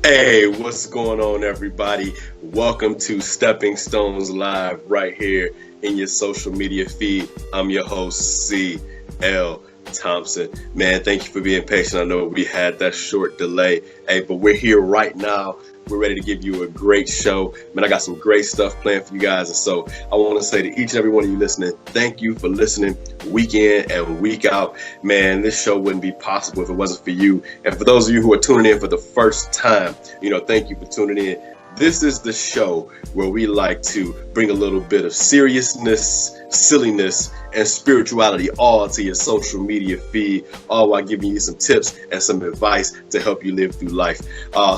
Hey, what's going on, everybody? Welcome to Stepping Stones Live right here in your social media feed. I'm your host, C.L. Thompson. Man, thank you for being patient. I know we had that short delay. Hey, but we're here right now. We're ready to give you a great show. Man, I got some great stuff planned for you guys. And so I want to say to each and every one of you listening, thank you for listening week in and week out. Man, this show wouldn't be possible if it wasn't for you. And for those of you who are tuning in for the first time, thank you for tuning in. This is the show where we like to bring a little bit of seriousness, silliness, and spirituality all to your social media feed, all while giving you some tips and some advice to help you live through life.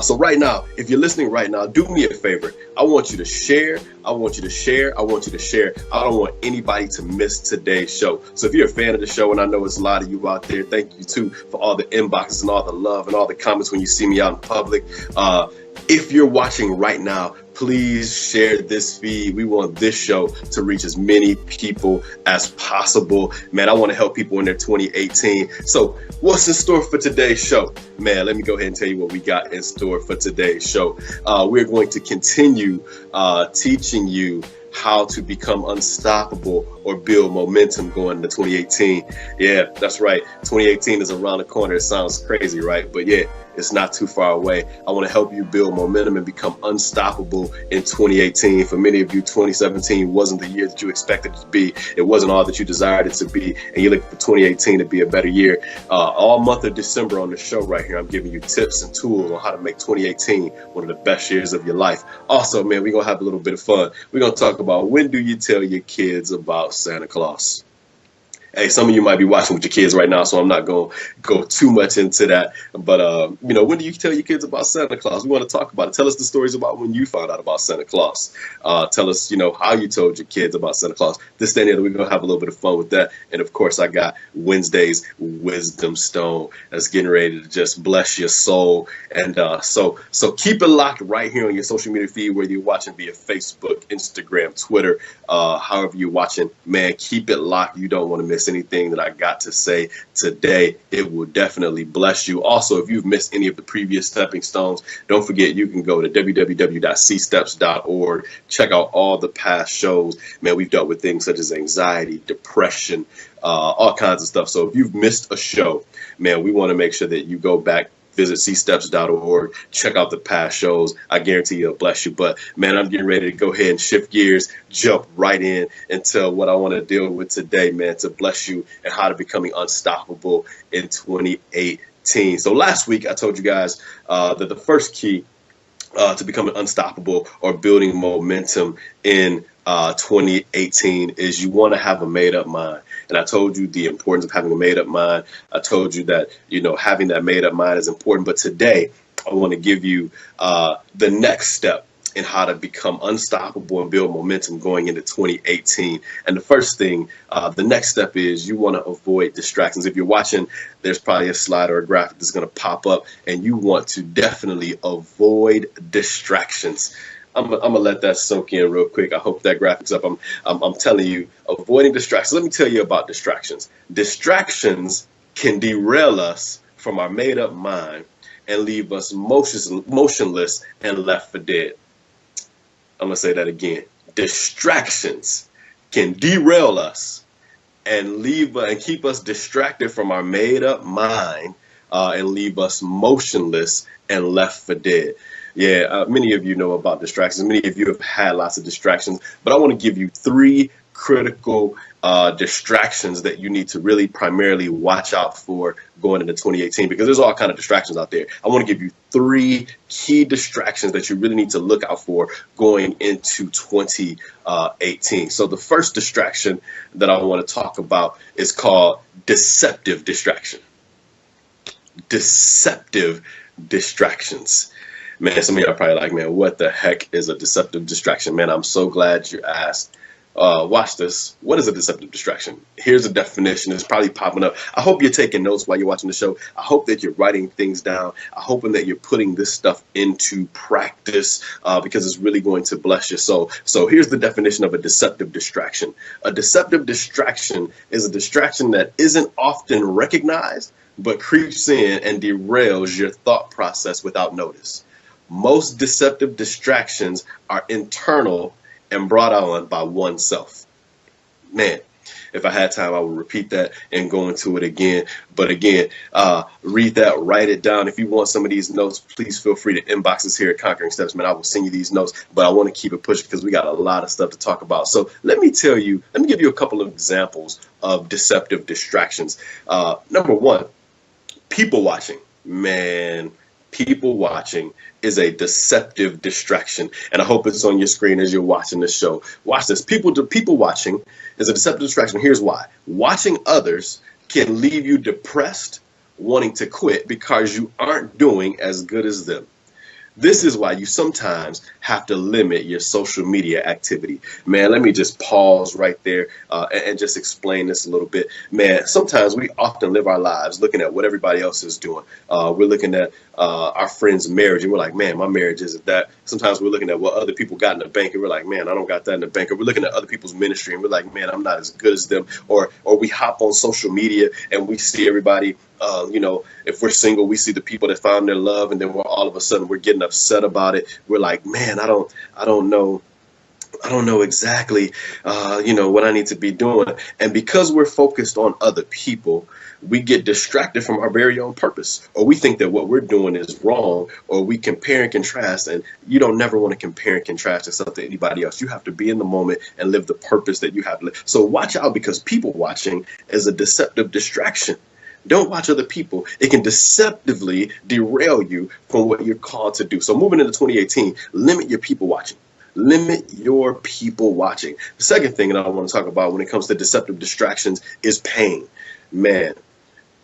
So right now, if you're listening right now, do me a favor. I want you to share. I want you to share. I want you to share. I don't want anybody to miss today's show. So if you're a fan of the show, and I know it's a lot of you out there, thank you too for all the inboxes and all the love and all the comments when you see me out in public. If you're watching right now, please share this feed. We want this show to reach as many people as possible. Man, I want to help people in their 2018. So what's in store for today's show? Man, let me go ahead and tell you what we got in store for today's show. We're going to continue teaching you how to become unstoppable or build momentum going into 2018. Yeah, that's right. 2018 is around the corner. It sounds crazy, right? But yeah, it's not too far away. I want to help you build momentum and become unstoppable in 2018. For many of you, 2017 wasn't the year that you expected it to be. It wasn't all that you desired it to be. And you're looking for 2018 to be a better year. All month of December on the show right here, I'm giving you tips and tools on how to make 2018 one of the best years of your life. Also, man, we're going to have a little bit of fun. We're going to talk about when do you tell your kids about Santa Claus? Hey, some of you might be watching with your kids right now, so I'm not going to go too much into that. But, when do you tell your kids about Santa Claus? We want to talk about it. Tell us the stories about when you found out about Santa Claus. Tell us, how you told your kids about Santa Claus. This, that, and the other. We're going to have a little bit of fun with that. And, of course, I got Wednesday's Wisdom Stone that's getting ready to just bless your soul. And so keep it locked right here on your social media feed, whether you're watching via Facebook, Instagram, Twitter, however you're watching. Man, keep it locked. You don't want to miss anything that I got to say today. It will definitely bless you. Also, if you've missed any of the previous stepping stones, don't forget you can go to www.csteps.org. Check out all the past shows. Man, we've dealt with things such as anxiety, depression, all kinds of stuff. So if you've missed a show, man, we want to make sure that you go back. Visit csteps.org. Check out the past shows. I guarantee it'll bless you. But, man, I'm getting ready to go ahead and shift gears, jump right in into what I want to deal with today, man, to bless you and how to becoming unstoppable in 2018. So last week I told you guys that the first key to becoming unstoppable or building momentum in 2018 is you want to have a made-up mind. And I told you the importance of having a made-up mind. I told you that, having that made-up mind is important. But today, I want to give you the next step in how to become unstoppable and build momentum going into 2018. And the first thing, the next step is you want to avoid distractions. If you're watching, there's probably a slide or a graphic that's going to pop up, and you want to definitely avoid distractions. I'm gonna let that soak in real quick. I hope that graphic's up. I'm telling you, avoiding distractions. Let me tell you about distractions. Distractions can derail us from our made-up mind and leave us motionless and left for dead. I'm gonna say that again. Distractions can derail us and keep us distracted from our made-up mind and leave us motionless and left for dead. Yeah, many of you know about distractions. Many of you have had lots of distractions, but I want to give you three critical distractions that you need to really primarily watch out for going into 2018, because there's all kinds of distractions out there. I want to give you three key distractions that you really need to look out for going into 2018. So the first distraction that I want to talk about is called deceptive distraction. Deceptive distractions. Man, some of y'all are probably like, man, what the heck is a deceptive distraction? Man, I'm so glad you asked. Watch this. What is a deceptive distraction? Here's a definition. It's probably popping up. I hope you're taking notes while you're watching the show. I hope that you're writing things down. I'm hoping that you're putting this stuff into practice because it's really going to bless your soul. So here's the definition of a deceptive distraction. A deceptive distraction is a distraction that isn't often recognized, but creeps in and derails your thought process without notice. Most deceptive distractions are internal and brought on by oneself. Man, if I had time, I would repeat that and go into it again. But again, read that, write it down. If you want some of these notes, please feel free to inbox us here at Conquering Steps, man. I will send you these notes, but I want to keep it pushing because we got a lot of stuff to talk about. So let me give you a couple of examples of deceptive distractions. Number one, people watching. Man, people watching is a deceptive distraction, and I hope it's on your screen as you're watching this show. Watch this. People watching is a deceptive distraction. Here's why. Watching others can leave you depressed, wanting to quit because you aren't doing as good as them. This is why you sometimes have to limit your social media activity. Man, let me just pause right there and just explain this a little bit. Man, sometimes we often live our lives looking at what everybody else is doing. We're looking at our friends' marriage and we're like, man, my marriage isn't that. Sometimes we're looking at what other people got in the bank and we're like, man, I don't got that in the bank. Or we're looking at other people's ministry and we're like, man, I'm not as good as them. Or we hop on social media and we see everybody. If we're single, we see the people that found their love, and then all of a sudden we're getting upset about it. We're like, man, I don't know exactly, what I need to be doing. And because we're focused on other people, we get distracted from our very own purpose, or we think that what we're doing is wrong, or we compare and contrast. And you don't never want to compare and contrast yourself to anybody else. You have to be in the moment and live the purpose that you have to live. So watch out, because people watching is a deceptive distraction. Don't watch other people. It can deceptively derail you from what you're called to do. So moving into 2018, limit your people watching. Limit your people watching. The second thing that I want to talk about when it comes to deceptive distractions is pain. Man,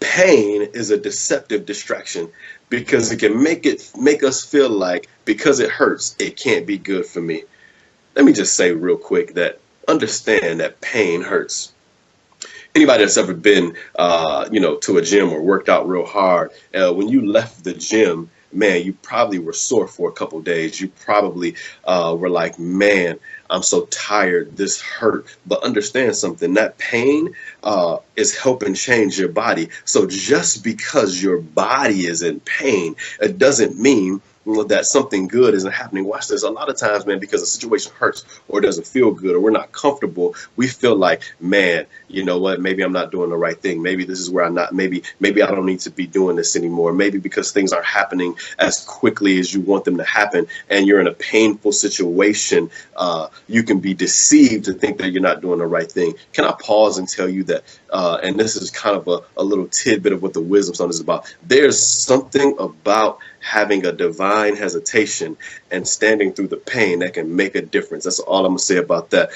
pain is a deceptive distraction because it can make us feel like because it hurts, it can't be good for me. Let me just say real quick that understand that pain hurts. Anybody that's ever been, to a gym or worked out real hard, when you left the gym, man, you probably were sore for a couple days. You probably were like, man, I'm so tired. This hurt. But understand something. That pain is helping change your body. So just because your body is in pain, it doesn't mean that something good isn't happening. Watch this. A lot of times, man, because the situation hurts or doesn't feel good or we're not comfortable, we feel like, man, you know what? Maybe I'm not doing the right thing. Maybe this is where I'm not. Maybe I don't need to be doing this anymore. Maybe because things aren't happening as quickly as you want them to happen, and you're in a painful situation, you can be deceived to think that you're not doing the right thing. Can I pause and tell you that? And this is kind of a little tidbit of what the Wisdom Stone is about. There's something about having a divine hesitation and standing through the pain that can make a difference. That's all I'm gonna say about that.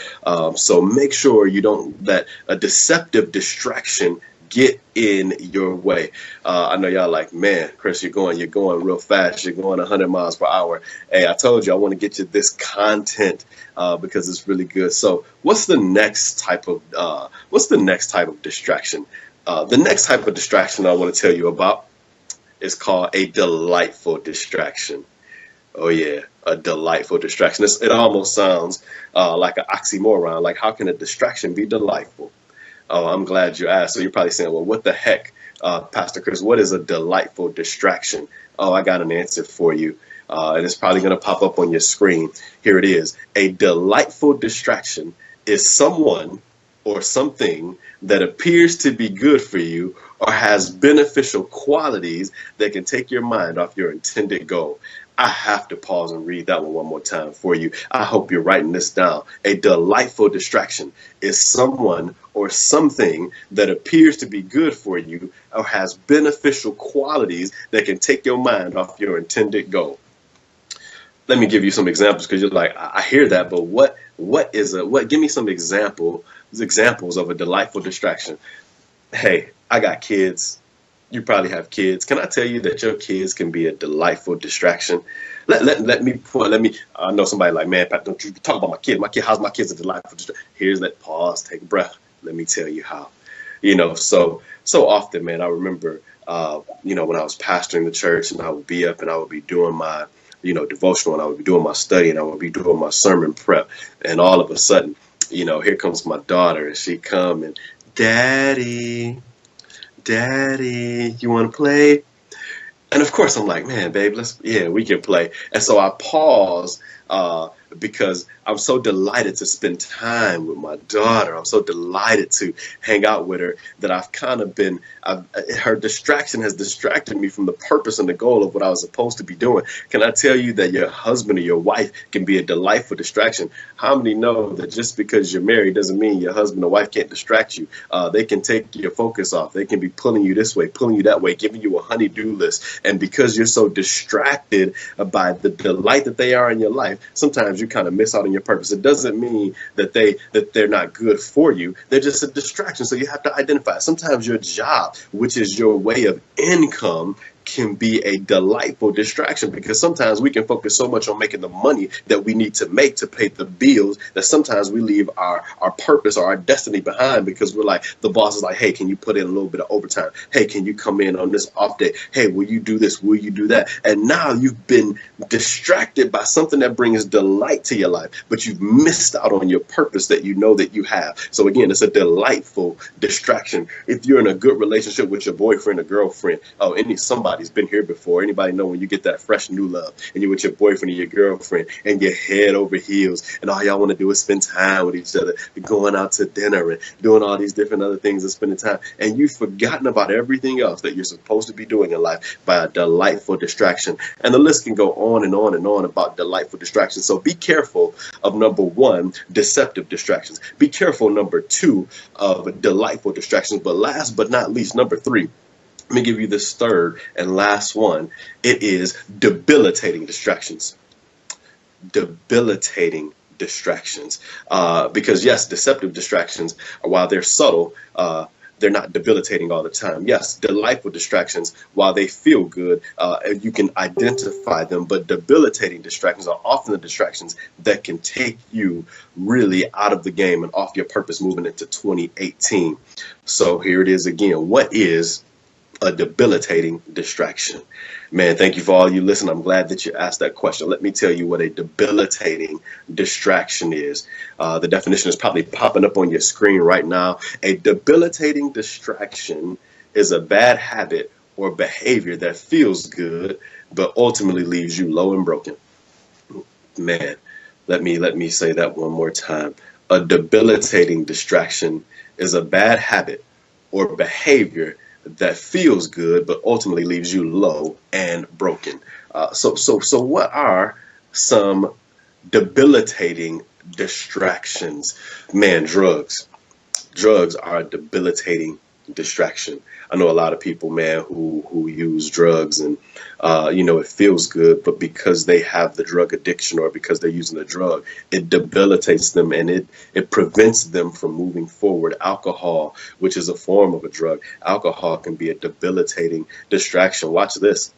So make sure you don't let a deceptive distraction get in your way. I know y'all like, man, Chris, you're going real fast. You're going 100 miles per hour. Hey, I told you I want to get you this content because it's really good. So what's the next type of distraction? The next type of distraction I want to tell you about is called a delightful distraction. Oh yeah, a delightful distraction. It almost sounds like an oxymoron. Like, how can a distraction be delightful? Oh, I'm glad you asked. So you're probably saying, well, what the heck, Pastor Chris, what is a delightful distraction? Oh, I got an answer for you. And it's probably going to pop up on your screen. Here it is. A delightful distraction is someone or something that appears to be good for you or has beneficial qualities that can take your mind off your intended goal. I have to pause and read that one more time for you. I hope you're writing this down. A delightful distraction is someone or something that appears to be good for you or has beneficial qualities that can take your mind off your intended goal. Let me give you some examples, because you're like, I hear that, but what give me some examples of a delightful distraction. Hey, I got kids. You probably have kids. Can I tell you that your kids can be a delightful distraction? Let me. I know somebody like, man, Pat, don't you talk about my kid. How's my kids a delightful distraction? Let pause, take a breath. Let me tell you how. So often, man, I remember, when I was pastoring the church, and I would be up and I would be doing my, devotional, and I would be doing my study, and I would be doing my sermon prep, and all of a sudden, here comes my daughter, and she come and, Daddy, you want to play? And of course, I'm like, man, babe, yeah, we can play. And so I pause because I'm so delighted to spend time with my daughter. I'm so delighted to hang out with her that I've kind of been, her distraction has distracted me from the purpose and the goal of what I was supposed to be doing. Can I tell you that your husband or your wife can be a delightful distraction? How many know that just because you're married doesn't mean your husband or wife can't distract you? They can take your focus off. They can be pulling you this way, pulling you that way, giving you a honey-do list. And because you're so distracted by the delight that they are in your life, sometimes you kind of miss out on your purpose. It doesn't mean that they're not good for you. They're just a distraction. So you have to identify. Sometimes your job, which is your way of income, can be a delightful distraction, because sometimes we can focus so much on making the money that we need to make to pay the bills that sometimes we leave our purpose or our destiny behind, because we're like, the boss is like, hey, can you put in a little bit of overtime? Hey, can you come in on this off day? Hey, will you do this? Will you do that? And now you've been distracted by something that brings delight to your life, but you've missed out on your purpose that you know that you have. So again, it's a delightful distraction. If you're in a good relationship with your boyfriend or girlfriend, somebody's been here before. Anybody know when you get that fresh new love and you're with your boyfriend or your girlfriend and you're head over heels and all y'all want to do is spend time with each other, going out to dinner and doing all these different other things and spending time, and you've forgotten about everything else that you're supposed to be doing in life by a delightful distraction. And the list can go on and on and on about delightful distractions. So be careful of, number one, deceptive distractions. Be careful, number two, of delightful distractions. But last but not least, number three, let me give you this third and last one. It is debilitating distractions. Debilitating distractions. Because yes, deceptive distractions, while they're subtle, they're not debilitating all the time. Yes, delightful distractions, while they feel good, you can identify them, but debilitating distractions are often the distractions that can take you really out of the game and off your purpose moving into 2018. So here it is again. What is a debilitating distraction? Man, thank you for all you listen. I'm glad that you asked that question. Let me tell you what a debilitating distraction is. The definition is probably popping up on your screen right now. A debilitating distraction is a bad habit or behavior that feels good, but ultimately leaves you low and broken. Man, let me say that one more time. A debilitating distraction is a bad habit or behavior that feels good, but ultimately leaves you low and broken. So what are some debilitating distractions? Man, drugs. Drugs are a debilitating distraction. I know a lot of people, man, who use drugs and it feels good, but because they have the drug addiction or because they're using the drug, it debilitates them and it prevents them from moving forward. Alcohol, which is a form of a drug, alcohol can be a debilitating distraction. Watch this.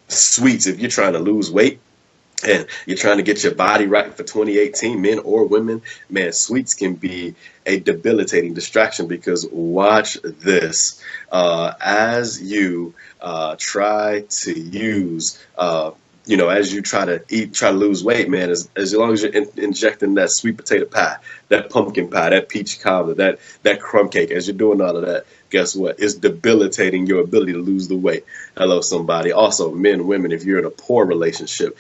Sweets, if you're trying to lose weight and you're trying to get your body right for 2018, men or women, man, sweets can be a debilitating distraction, because watch this. As you try to use, as you try to lose weight, man, as long as you're injecting that sweet potato pie, that pumpkin pie, that peach cobbler, that crumb cake, as you're doing all of that, guess what? It's debilitating your ability to lose the weight. Hello, somebody. Also, men, women, if you're in a poor relationship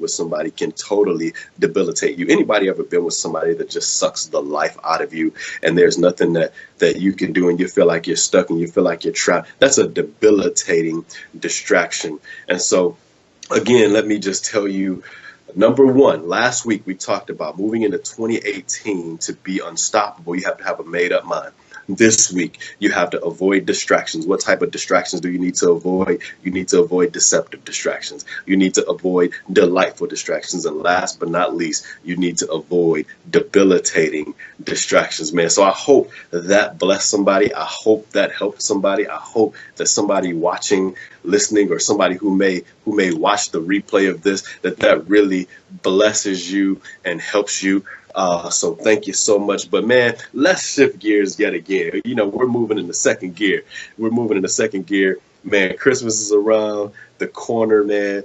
with somebody can totally debilitate you. Anybody ever been with somebody that just sucks the life out of you and there's nothing that you can do and you feel like you're stuck and you feel like you're trapped? That's a debilitating distraction. And so, again, let me just tell you, number one, last week we talked about moving into 2018 to be unstoppable. You have to have a made up mind. This week, you have to avoid distractions. What type of distractions do you need to avoid? You need to avoid deceptive distractions. You need to avoid delightful distractions. And last but not least, you need to avoid debilitating distractions, man. So I hope that blessed somebody. I hope that helped somebody. I hope that somebody watching, listening, or somebody who may watch the replay of this, that really blesses you and helps you. So thank you so much. But man, let's shift gears yet again. We're moving in the second gear. Man, Christmas is around the corner, man.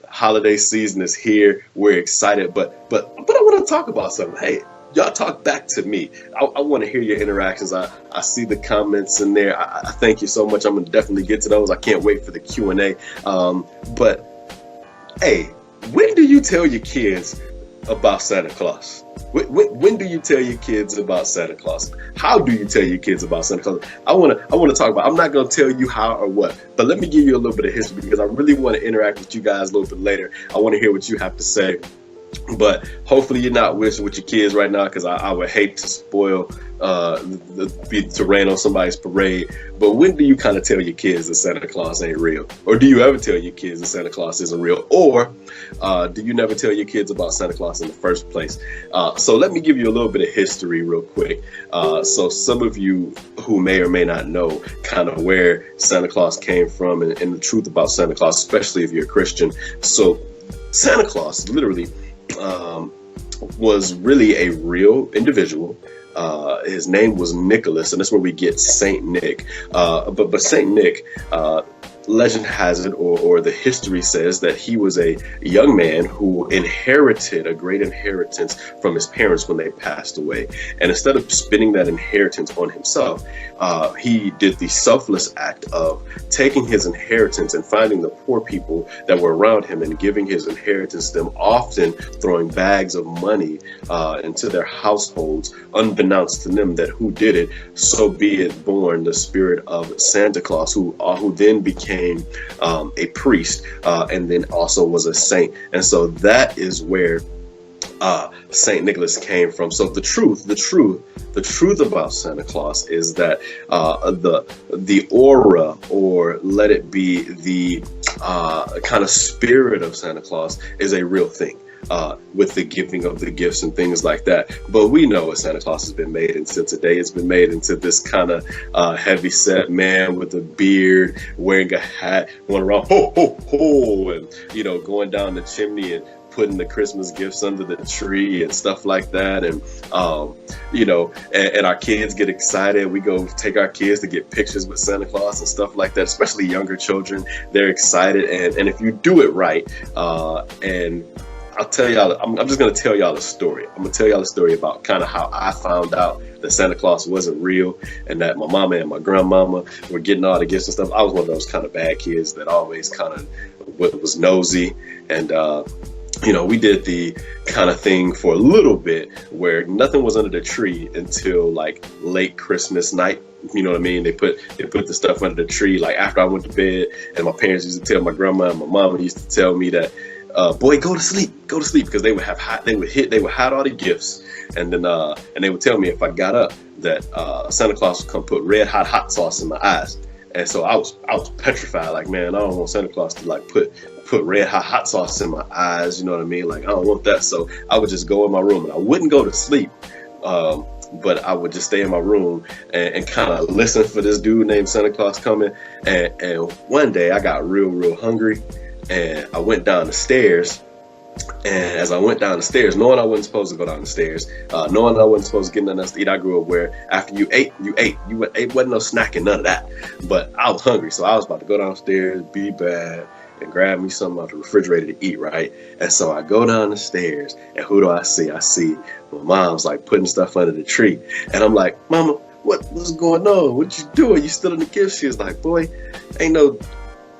Holiday season is here. We're excited, but I want to talk about something. Hey, y'all talk back to me. I want to hear your interactions. I see the comments in there. I thank you so much. I'm gonna definitely get to those. I can't wait for the Q&A. But hey, when do you tell your kids about Santa Claus? When do you tell your kids about Santa Claus? How do you tell your kids about Santa Claus? I want to talk about. I'm not going to tell you how or what, but let me give you a little bit of history because I really want to interact with you guys a little bit later. I want to hear what you have to say. But hopefully you're not wishing with your kids right now, because I would hate to spoil to rain on somebody's parade. But when do you kind of tell your kids that Santa Claus ain't real? Or do you ever tell your kids that Santa Claus isn't real? Or do you never tell your kids about Santa Claus in the first place? So let me give you a little bit of history real quick. So some of you who may or may not know kind of where Santa Claus came from and the truth about Santa Claus, especially if you're a Christian. So Santa Claus literally was really a real individual. His name was Nicholas, and that's where we get Saint Nick. But Saint Nick, legend has it, or the history says, that he was a young man who inherited a great inheritance from his parents when they passed away. And instead of spending that inheritance on himself, he did the selfless act of taking his inheritance and finding the poor people that were around him and giving his inheritance to them, often throwing bags of money into their households, unbeknownst to them that who did it, so be it born the spirit of Santa Claus, who then became a priest and then also was a saint. And so that is where Saint Nicholas came from. So the truth about Santa Claus is that the aura, or let it be the kind of spirit of Santa Claus, is a real thing. With the giving of the gifts and things like that. But we know what Santa Claus has been made into today. It's been made into this kind of heavy set man with a beard, wearing a hat, going around ho ho ho, and going down the chimney and putting the Christmas gifts under the tree and stuff like that. And and our kids get excited. We go take our kids to get pictures with Santa Claus and stuff like that, especially younger children. They're excited. And if you do it right, and I'll tell y'all, I'm just going to tell y'all a story. I'm going to tell y'all a story about kind of how I found out that Santa Claus wasn't real, and that my mama and my grandmama were getting all the gifts and stuff. I was one of those kind of bad kids that always kind of was nosy. And, we did the kind of thing for a little bit where nothing was under the tree until like late Christmas night. You know what I mean? They put the stuff under the tree like after I went to bed, and my parents used to tell my grandma and my mama used to tell me that, boy, go to sleep, because they would hide all the gifts, and then and they would tell me if I got up that Santa Claus would come put red hot sauce in my eyes. And so I was petrified, like, man, I don't want Santa Claus to like put red hot sauce in my eyes, you know what I mean? Like, I don't want that. So I would just go in my room, and I wouldn't go to sleep, but I would just stay in my room and kind of listen for this dude named Santa Claus coming. And one day I got real hungry, and I went down the stairs. And as I went down the stairs, knowing I wasn't supposed to go down the stairs, knowing I wasn't supposed to get nothing else to eat, I grew up where after you ate. It wasn't no snacking, none of that. But I was hungry, so I was about to go downstairs, be bad, and grab me something out the refrigerator to eat, right? And so I go down the stairs, and who do I see? I see my mom's like putting stuff under the tree. And I'm like, Mama, what's going on? What you doing? You still in the gift? She was like, boy, ain't no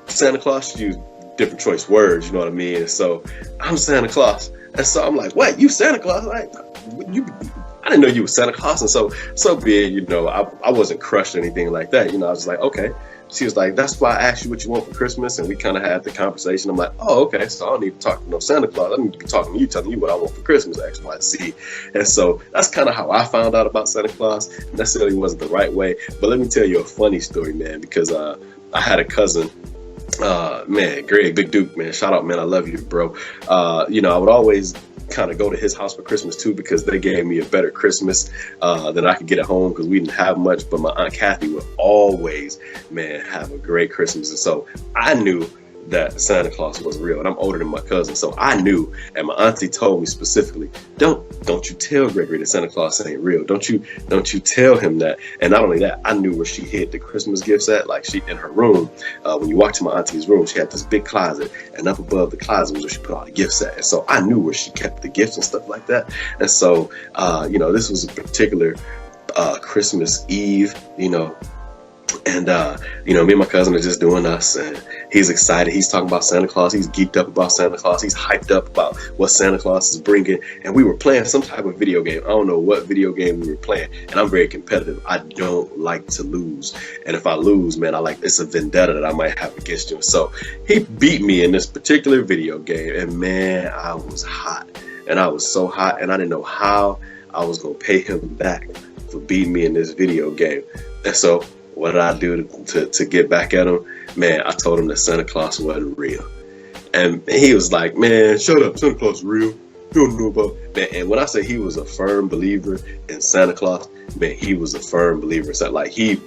Santa Claus. You different choice words, you know what I mean? And so I'm Santa Claus. And so I'm like, what? You Santa Claus? Like, I didn't know you were Santa Claus. And so be it, I wasn't crushed or anything like that. I was just like, okay. She was like, that's why I asked you what you want for Christmas. And we kind of had the conversation. I'm like, oh, okay. So I don't need to talk to no Santa Claus. I need to be talking to you, telling you what I want for Christmas, X, Y, Z. And so that's kind of how I found out about Santa Claus. It necessarily wasn't the right way. But let me tell you a funny story, man, because I had a cousin. Man, Greg, Big Duke, man, shout out, man, I love you, bro. I would always kind of go to his house for Christmas too, because they gave me a better Christmas than I could get at home, because we didn't have much. But my Aunt Kathy would always, man, have a great Christmas. And so I knew that Santa Claus was real, and I'm older than my cousin, so I knew. And my auntie told me specifically, don't don't you tell Gregory that Santa Claus ain't real. Don't you tell him that. And not only that, I knew where she hid the Christmas gifts at. Like, she, in her room, when you walk to my auntie's room, she had this big closet, and up above the closet was where she put all the gifts at. And so I knew where she kept the gifts and stuff like that. And so, this was a particular Christmas Eve, and me and my cousin are just doing us, and he's excited. He's talking about Santa Claus. He's geeked up about Santa Claus. He's hyped up about what Santa Claus is bringing. And we were playing some type of video game. I don't know what video game we were playing. And I'm very competitive. I don't like to lose. And if I lose, man, it's a vendetta that I might have against him. So he beat me in this particular video game. And man, I was hot. And I was so hot. And I didn't know how I was going to pay him back for beating me in this video game. And so what did I do to get back at him? Man, I told him that Santa Claus wasn't real. And he was like, man, shut up, Santa Claus is real. You don't know about, man. And when I say he was a firm believer in Santa Claus, man, he was a firm believer. So like he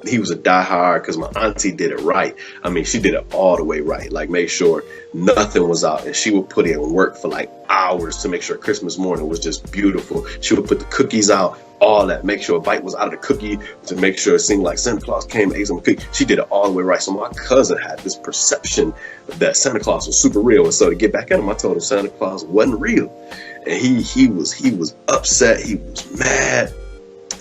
was a diehard, because my auntie did it right. I mean, she did it all the way right. Like, made sure nothing was out, and she would put in work for like hours to make sure Christmas morning was just beautiful. She would put the cookies out, all that, make sure a bite was out of the cookie, to make sure it seemed like Santa Claus came and ate some cookie. She did it all the way right. So my cousin had this perception that Santa Claus was super real. And so to get back at him, I told him Santa Claus wasn't real. And he was upset. He was mad.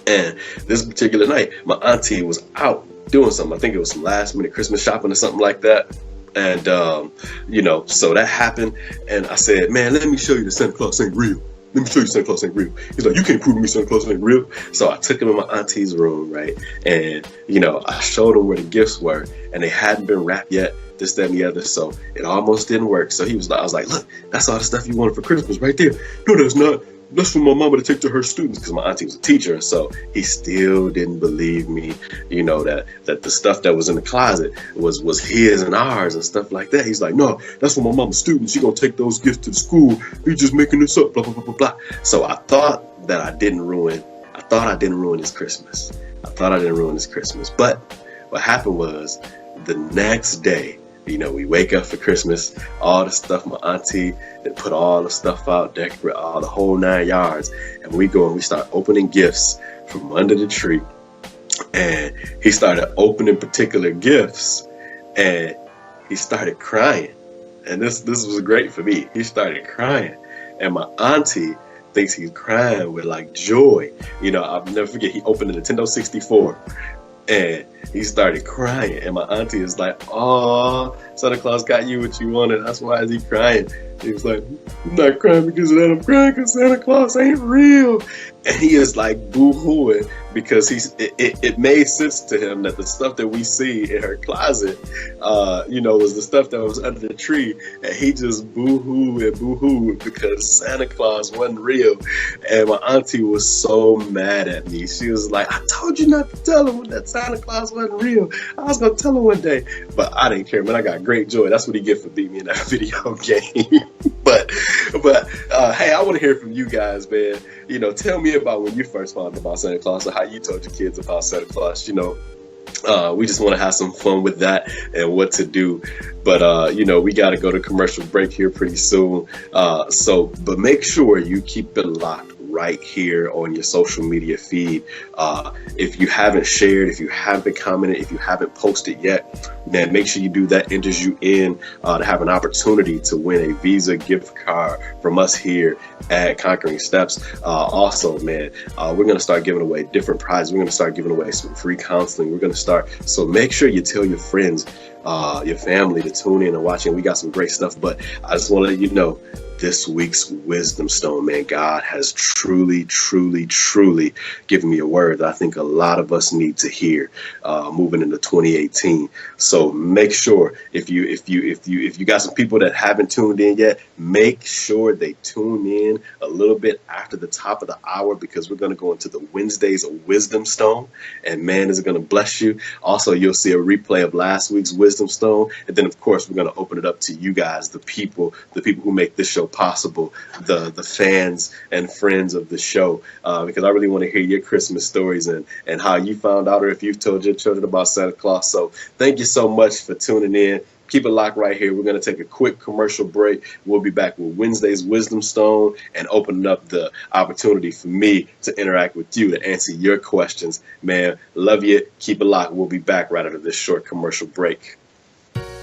And this particular night, my auntie was out doing something. I think it was some last minute Christmas shopping or something like that. And, so that happened. And I said, man, let me show you that Santa Claus ain't real. Let me show you Santa Claus ain't real. He's like, you can't prove to me Santa Claus ain't real. So I took him in my auntie's room, right? And, I showed him where the gifts were, and they hadn't been wrapped yet, this, that, and the other. So it almost didn't work. So I was like, look, that's all the stuff you wanted for Christmas right there. No, that's not. That's for my mama to take to her students, because my auntie was a teacher. And so he still didn't believe me, that the stuff that was in the closet was his and ours and stuff like that. He's like, no, that's for my mama's students. She gonna take those gifts to the school. He's just making this up, blah, blah, blah, blah, blah. So I thought I didn't ruin his Christmas. But what happened was, the next day, we wake up for Christmas, all the stuff, my auntie and put all the stuff out, decorate all the whole 9 yards. And we go and we start opening gifts from under the tree. And he started opening particular gifts, and he started crying. And this was great for me. He started crying, and my auntie thinks he's crying with like joy. I'll never forget, he opened the Nintendo 64. And he started crying, and my auntie is like, oh, Santa Claus got you what you wanted. That's why is he crying. He was like, I'm not crying because of that. I'm crying because Santa Claus ain't real. And he is like boo-hooing, because it made sense to him that the stuff that we see in her closet, was the stuff that was under the tree. And he just boo-hooed because Santa Claus wasn't real. And my auntie was so mad at me. She was like, I told you not to tell him that Santa Claus wasn't real. I was going to tell him one day. But I didn't care, man. I got great joy. That's what he get for beating me in that video game. But hey, I want to hear from you guys, man. Tell me about when you first found out about Santa Claus, or how you told your kids about Santa Claus. We just want to have some fun with that and what to do. But, we got to go to commercial break here pretty soon. But make sure you keep it locked right here on your social media feed. If you haven't shared, if you haven't commented, if you haven't posted yet, man, make sure you do that. Enters you in to have an opportunity to win a Visa gift card from us here at Conquering Steps. Also, man, we're going to start giving away different prizes. We're going to start giving away some free counseling. We're going to start. So make sure you tell your friends, your family to tune in and watch. And we got some great stuff. But I just want to let you know, this week's Wisdom Stone, man, God has truly, truly, truly given me a word that I think a lot of us need to hear moving into 2018. So make sure if you got some people that haven't tuned in yet, make sure they tune in a little bit after the top of the hour, because we're going to go into the Wednesdays of Wisdom Stone, and man, is it going to bless you. Also, you'll see a replay of last week's Wisdom Stone, and then of course we're going to open it up to you guys, the people who make this show possible, the fans and friends of the show, because I really want to hear your Christmas stories and how you found out, or if you've told your children about Santa Claus. So thank you so much for tuning in. Keep it locked right here. We're going to take a quick commercial break. We'll be back with Wednesday's Wisdom Stone and opening up the opportunity for me to interact with you, to answer your questions. Man, love you. Keep it locked. We'll be back right after this short commercial break.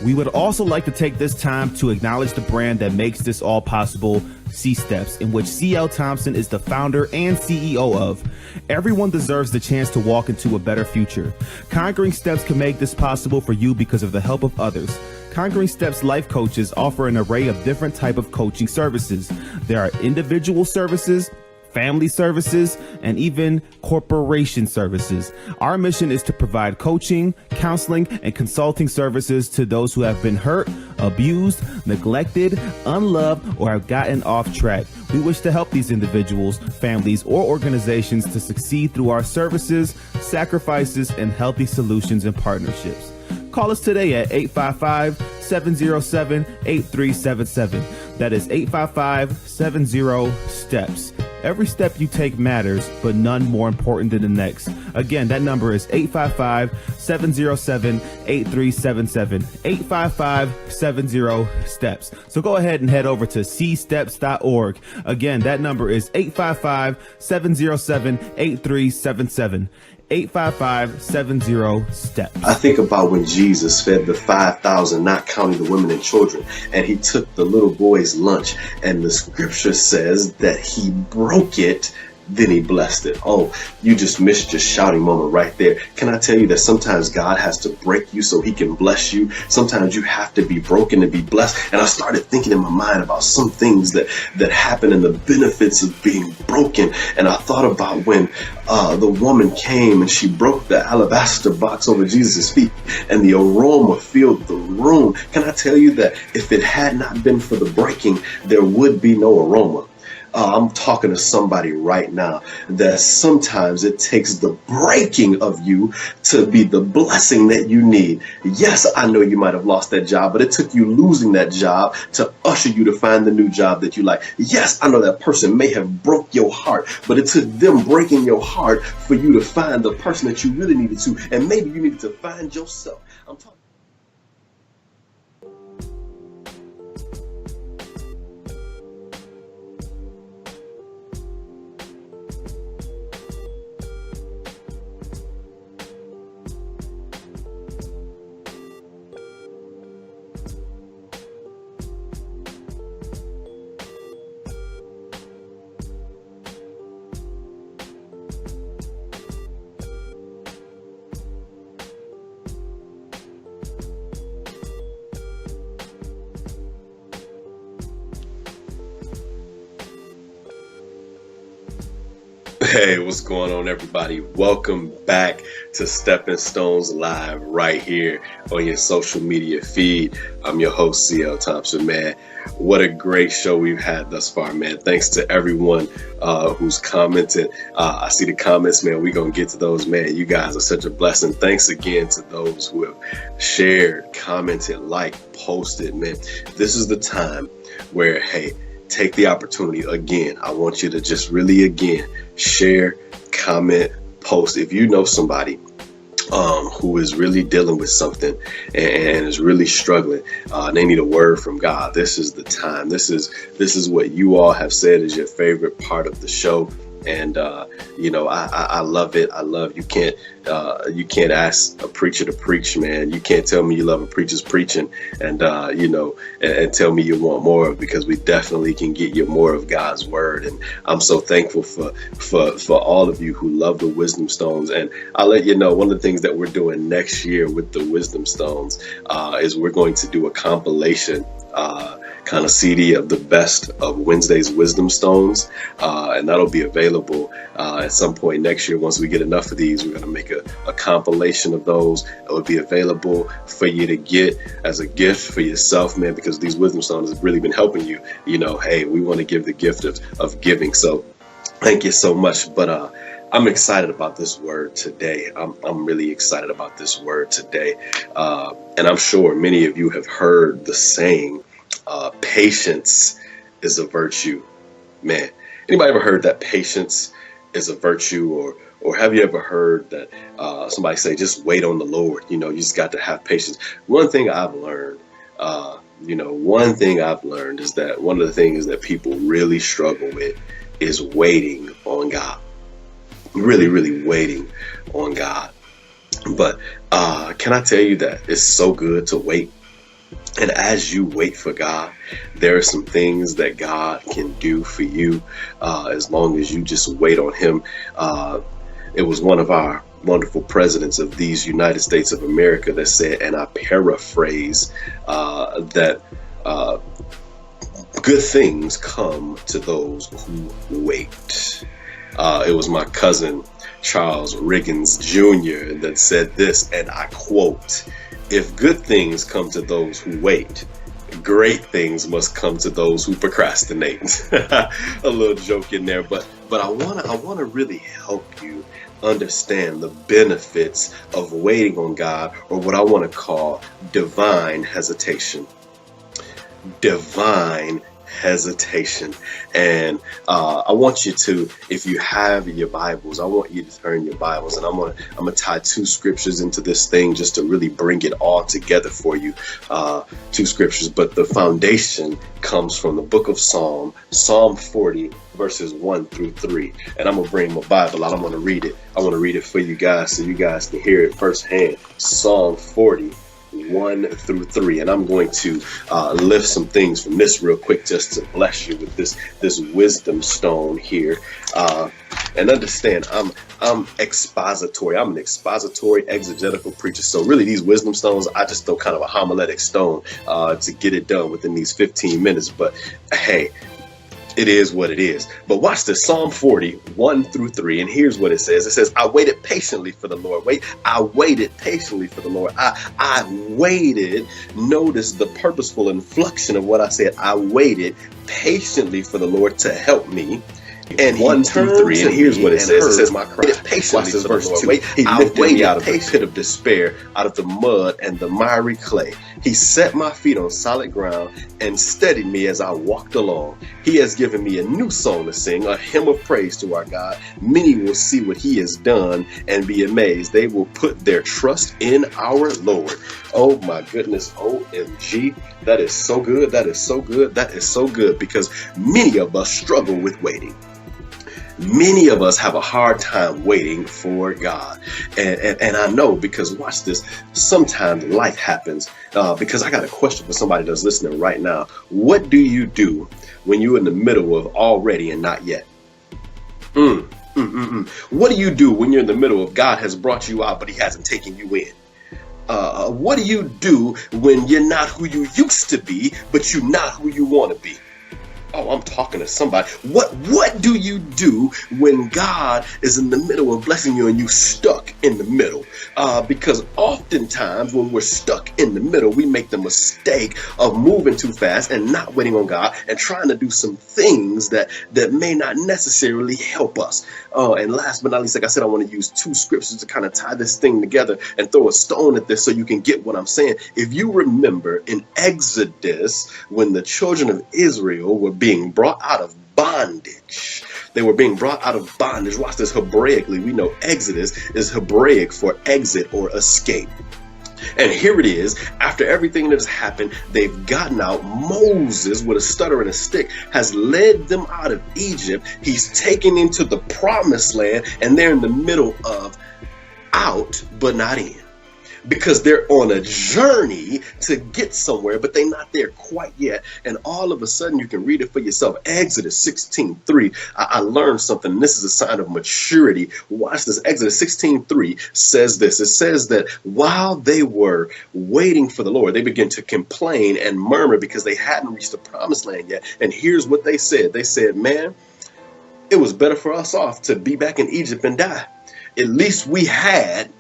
We would also like to take this time to acknowledge the brand that makes this all possible, Csteps, in which C.L. Thompson is the founder and CEO of. Everyone deserves the chance to walk into a better future. Conquering Steps can make this possible for you because of the help of others. Conquering Steps life coaches offer an array of different type of coaching services. There are individual services, family services, and even corporation services. Our mission is to provide coaching, counseling, and consulting services to those who have been hurt, abused, neglected, unloved, or have gotten off track. We wish to help these individuals, families, or organizations to succeed through our services, sacrifices, and healthy solutions and partnerships. Call us today at 855-707-8377. That is 855-70-STEPS. Every step you take matters, but none more important than the next. Again, that number is 855-707-8377. 855-70-STEPS. So go ahead and head over to csteps.org. Again, that number is 855-707-8377. 855-70-STEPS. I think about when Jesus fed the 5,000, not counting the women and children, and he took the little boy's lunch, and the scripture says that he broke it, then he blessed it. Oh, you just missed your shouting moment right there. Can I tell you that sometimes God has to break you so he can bless you? Sometimes you have to be broken to be blessed. And I started thinking in my mind about some things that happen and the benefits of being broken. And I thought about when the woman came and she broke the alabaster box over Jesus' feet and the aroma filled the room. Can I tell you that if it had not been for the breaking, there would be no aroma? I'm talking to somebody right now that sometimes it takes the breaking of you to be the blessing that you need. Yes, I know you might have lost that job, but it took you losing that job to usher you to find the new job that you like. Yes, I know that person may have broke your heart, but it took them breaking your heart for you to find the person that you really needed to, and maybe you needed to find yourself. I'm talking. Hey, what's going on, everybody? Welcome back to Stepping Stones Live right here on your social media feed. I'm your host, C.L. Thompson, man. What a great show we've had thus far, man. Thanks to everyone who's commented. I see the comments, man. We're going to get to those, man. You guys are such a blessing. Thanks again to those who have shared, commented, liked, posted, man. This is the time where, hey, take the opportunity again. I want you to just really, again, share, comment, post. If you know somebody who is really dealing with something and is really struggling, they need a word from God, this is the time. This is what you all have said is your favorite part of the show. And I love it. I love you can't ask a preacher to preach, man. You can't tell me you love a preacher's preaching and and tell me you want more of, because we definitely can get you more of God's word. And I'm so thankful for all of you who love the Wisdom Stones. And I'll let you know, one of the things that we're doing next year with the Wisdom Stones is we're going to do a compilation kind of CD of the best of Wednesday's Wisdom Stones, and that'll be available at some point next year. Once we get enough of these, we're going to make a compilation of those. It will be available for you to get as a gift for yourself, man, because these Wisdom Stones have really been helping you. Hey, we want to give the gift of giving. So thank you so much. But I'm excited about this word today. I'm really excited about this word today. And I'm sure many of you have heard the saying, patience is a virtue. Man, anybody ever heard that patience is a virtue? Or have you ever heard that somebody say, just wait on the Lord? You just got to have patience. One thing I've learned One thing I've learned is that one of the things that people really struggle with is waiting on God. Really, really waiting on God. But can I tell you that it's so good to wait? And as you wait for God, there are some things that God can do for you as long as you just wait on Him. It was one of our wonderful presidents of these United States of America that said, and I paraphrase, that good things come to those who wait. It was my cousin Charles Riggins Jr. that said this, and I quote, "If good things come to those who wait, great things must come to those who procrastinate." A little joke in there, but I wanna really help you understand the benefits of waiting on God, or what I want to call divine hesitation. Divine hesitation. And I want you to, if you have your Bibles, I want you to turn your Bibles, and I'm gonna tie two scriptures into this thing just to really bring it all together for you. Two scriptures, but the foundation comes from the book of Psalm 40, verses 1 through 3. And I'm gonna bring my Bible out. I'm gonna read it. I want to read it for you guys so you guys can hear it firsthand. Psalm 40, 1 through 3, and I'm going to lift some things from this real quick just to bless you with this wisdom stone here. And understand, I'm expository. I'm an expository exegetical preacher. So really, these wisdom stones, I just throw kind of a homiletic stone to get it done within these 15 minutes. But hey, it is what it is. But watch this, Psalm 40, 1 through 3. And here's what it says. It says, I waited patiently for the Lord. I waited patiently for the Lord. I waited. Notice the purposeful inflection of what I said. I waited patiently for the Lord to help me. And 1 through 3, and here's what it says. It says, my cry. Watch this, verse 2. He lifted me out of the pit of despair, out of the mud and the miry clay. He set my feet on solid ground and steadied me as I walked along. He has given me a new song to sing, a hymn of praise to our God. Many will see what He has done and be amazed. They will put their trust in our Lord. Oh my goodness, OMG. That is so good. That is so good. That is so good, because many of us struggle with waiting. Many of us have a hard time waiting for God. And I know, because watch this, sometimes life happens. Because I got a question for somebody that's listening right now. What do you do when you're in the middle of already and not yet? What do you do when you're in the middle of God has brought you out, but He hasn't taken you in? What do you do when you're not who you used to be, but you're not who you want to be? Oh, I'm talking to somebody. What do you do when God is in the middle of blessing you and you stuck in the middle? Because oftentimes when we're stuck in the middle, we make the mistake of moving too fast and not waiting on God and trying to do some things that may not necessarily help us. And last but not least, like I said, I want to use two scriptures to kind of tie this thing together and throw a stone at this so you can get what I'm saying. If you remember in Exodus, when the children of Israel were being brought out of bondage. They were being brought out of bondage. Watch this, Hebraically, we know Exodus is Hebraic for exit or escape. And here it is, after everything that has happened, they've gotten out. Moses, with a stutter and a stick, has led them out of Egypt. He's taken into the promised land, and they're in the middle of out, but not in. Because they're on a journey to get somewhere, but they're not there quite yet. And all of a sudden, you can read it for yourself. Exodus 16:3. I learned something. And this is a sign of maturity. Watch this. Exodus 16:3 says this. It says that while they were waiting for the Lord, they began to complain and murmur because they hadn't reached the promised land yet. And here's what they said. They said, man, it was better for us off to be back in Egypt and die. At least we had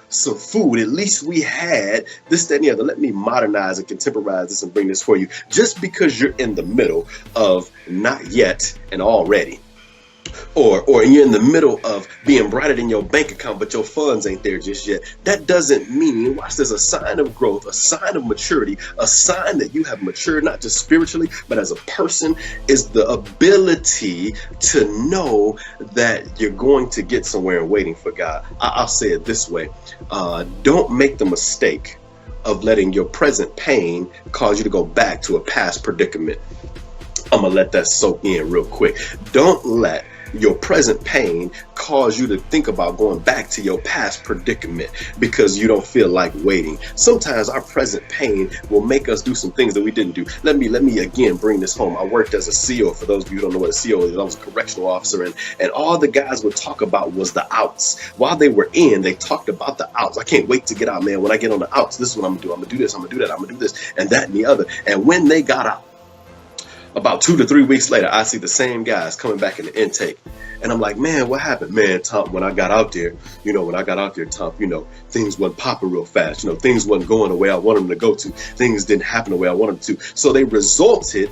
some food. At least we had this, that, and the other. Let me modernize and contemporize this and bring this for you. Just because you're in the middle of not yet and already, or you're in the middle of being brighter than your bank account, but your funds ain't there just yet, that doesn't mean, watch this, a sign of growth, a sign of maturity, a sign that you have matured, not just spiritually, but as a person, is the ability to know that you're going to get somewhere and waiting for God. I'll say it this way. Don't make the mistake of letting your present pain cause you to go back to a past predicament. I'm gonna let that soak in real quick. Don't let your present pain cause you to think about going back to your past predicament because you don't feel like waiting. Sometimes our present pain will make us do some things that we didn't do. Let me again bring this home. I worked as a CO. For those of you who don't know what a CO is, I was a correctional officer, and all the guys would talk about was the outs. While they were in, they talked about the outs. I can't wait to get out, man. When I get on the outs, this is what I'm gonna do. I'm gonna do this, I'm gonna do that, I'm gonna do this, and that and the other. And when they got out, about 2 to 3 weeks later, I see the same guys coming back in the intake. And I'm like, man, what happened? Man, Tom, when I got out there, Tom, things wasn't popping real fast. Things wasn't going the way I wanted them to go to. Things didn't happen the way I wanted them to. So they resulted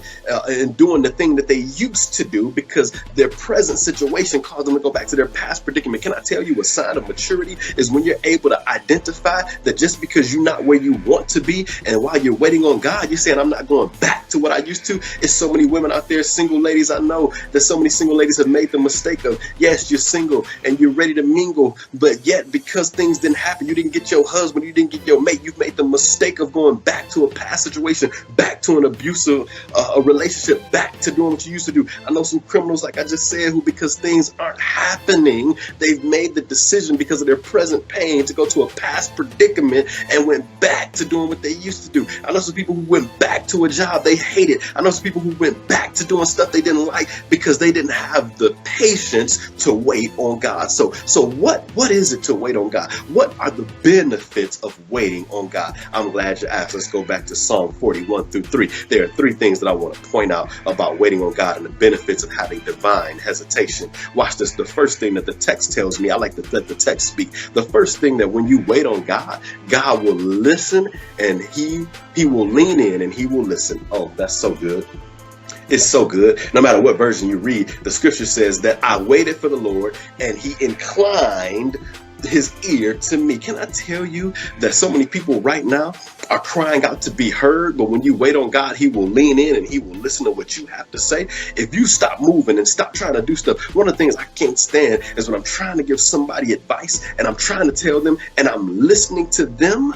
in doing the thing that they used to do because their present situation caused them to go back to their past predicament. Can I tell you a sign of maturity is when you're able to identify that just because you're not where you want to be and while you're waiting on God, you're saying, I'm not going back to what I used to. It's so many women out there, single ladies. I know that so many single ladies have made the mistake of, yes, you're single and you're ready to mingle, but yet because things didn't happen, you didn't get your husband, you didn't get your mate, you've made the mistake of going back to a past situation, back to an abusive relationship, back to doing what you used to do. I know some criminals, like I just said, who because things aren't happening, they've made the decision because of their present pain to go to a past predicament and went back to doing what they used to do. I know some people who went back to a job they hated. I know some people who went back to doing stuff they didn't like because they didn't have the patience to wait on God. So what is it to wait on God? What are the benefits of waiting on God? I'm glad you asked. Let's go back to Psalm 41-3. There are 3 things that I want to point out about waiting on God and the benefits of having divine hesitation. Watch this. The first thing that the text tells me, I like to let the text speak. The first thing that when you wait on God, God will listen and he will lean in and he will listen. Oh, that's so good. It's so good. No matter what version you read, the scripture says that I waited for the Lord and he inclined his ear to me. Can I tell you that so many people right now are crying out to be heard, but when you wait on God, he will lean in and he will listen to what you have to say. If you stop moving and stop trying to do stuff, one of the things I can't stand is when I'm trying to give somebody advice and I'm trying to tell them and I'm listening to them.